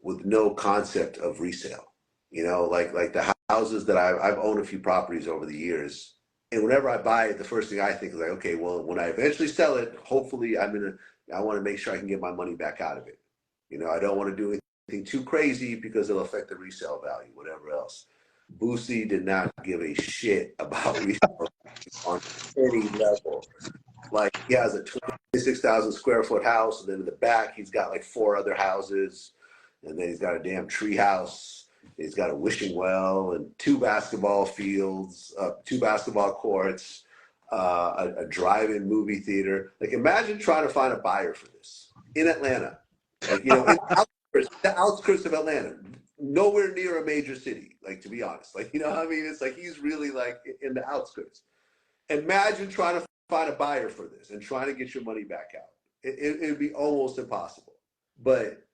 with no concept of resale. You know, like the houses that I've owned a few properties over the years, and whenever I buy it, the first thing I think is like, okay, well, when I eventually sell it, hopefully I want to make sure I can get my money back out of it. You know, I don't want to do anything too crazy because it'll affect the resale value, whatever else. Boosie did not give a shit about resale on any level. Like, he has a 26,000 square foot house, and then in the back he's got like 4 other houses, and then he's got a damn tree house. He's got a wishing well and 2 basketball fields, 2 basketball courts, a drive-in movie theater. Like, imagine trying to find a buyer for this in Atlanta, like, you know, in the outskirts of Atlanta, nowhere near a major city. Like, to be honest, like, you know what I mean? It's like he's really like in the outskirts. Imagine trying to find a buyer for this and trying to get your money back out. It'd be almost impossible. But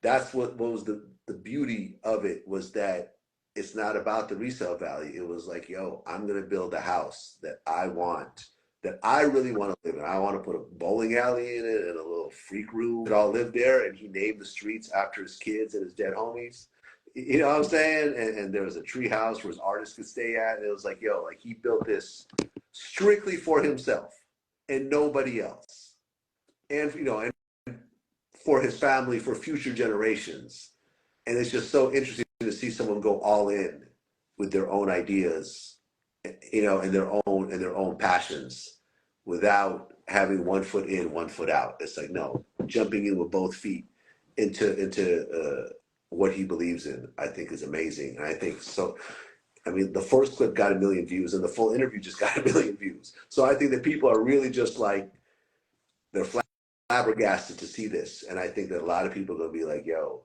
that's what was the beauty of it, was that it's not about the resale value. It was like, yo, I'm going to build a house that I want, that I really want to live in. I want to put a bowling alley in it and a little freak room that all live there. And he named the streets after his kids and his dead homies. You know what I'm saying? And there was a tree house where his artists could stay at. And it was like, yo, like, he built this strictly for himself and nobody else. And, you know, and for his family, for future generations. And it's just so interesting to see someone go all in with their own ideas, you know, and their own passions, without having one foot in, one foot out. It's like, no, jumping in with both feet into what he believes in, I think, is amazing. And I think so. I mean, the first clip got 1 million views, and the full interview just got 1 million views. So I think that people are really just like, they're flabbergasted to see this. And I think that a lot of people are gonna be like, yo,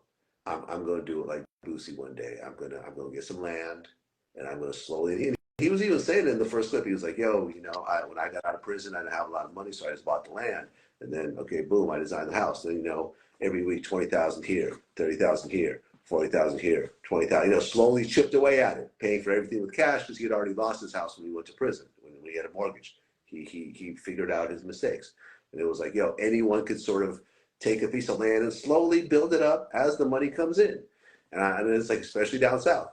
I'm gonna do it like Boosie one day. I'm gonna get some land, and I'm gonna slowly. He was even saying in the first clip, he was like, yo, you know, when I got out of prison, I didn't have a lot of money, so I just bought the land. And then, okay, boom, I designed the house. Then, you know, every week, 20,000 here, 30,000 here, 40,000 here, 20,000, you know, slowly chipped away at it, paying for everything with cash, because he had already lost his house when he went to prison, when he had a mortgage. He figured out his mistakes. And it was like, yo, anyone could sort of take a piece of land and slowly build it up as the money comes in. And it's like, especially down south.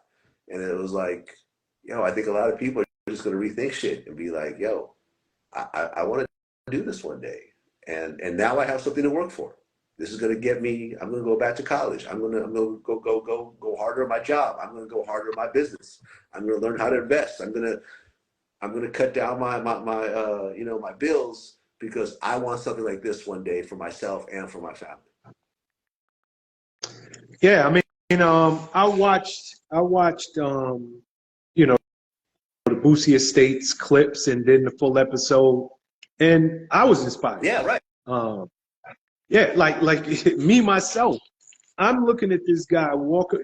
And it was like, yo, I think a lot of people are just going to rethink shit and be like, yo, I want to do this one day. And now I have something to work for. This is going to get me, I'm going to go back to college. I'm going to go harder at my job. I'm going to go harder at my business. I'm going to learn how to invest. I'm going to cut down my you know, my bills, because I want something like this one day for myself and for my family. Yeah, I mean, I watched, you know, the Boosie Estates clips and then the full episode, and I was inspired. Yeah, right. Yeah, like me myself, I'm looking at this guy walking.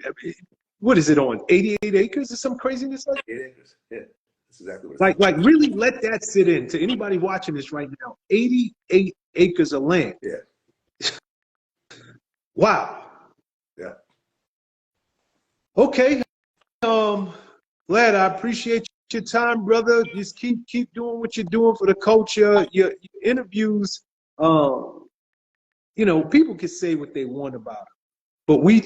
What is it on 88 acres or some craziness like? 8 acres. Yeah. That's exactly what like really let that sit in to anybody watching this right now. 88 acres of land. Yeah. Wow. Yeah. Okay. Vlad, I appreciate your time, brother. Just keep doing what you're doing for the culture. Your interviews, you know, people can say what they want about it, but we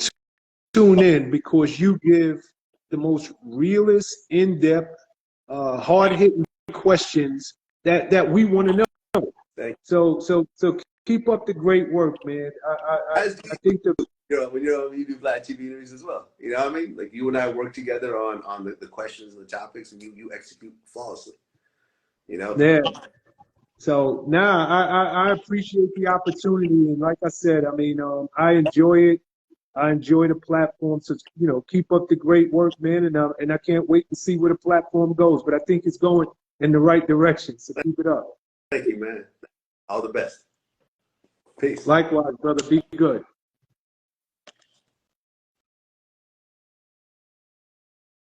tune in because you give the most realist, in-depth, hard-hitting questions that we want to know. So keep up the great work, man. I think the when you do Vlad TV interviews as well. You know what I mean? Like, you and I work together on the questions and the topics, and you execute flawlessly. You know? Yeah. So now I appreciate the opportunity, and like I said, I mean, I enjoy it. I enjoy the platform. So, you know, keep up the great work, man. And I can't wait to see where the platform goes. But I think it's going in the right direction. So keep it up. Thank you, man. All the best. Peace. Likewise, brother. Be good.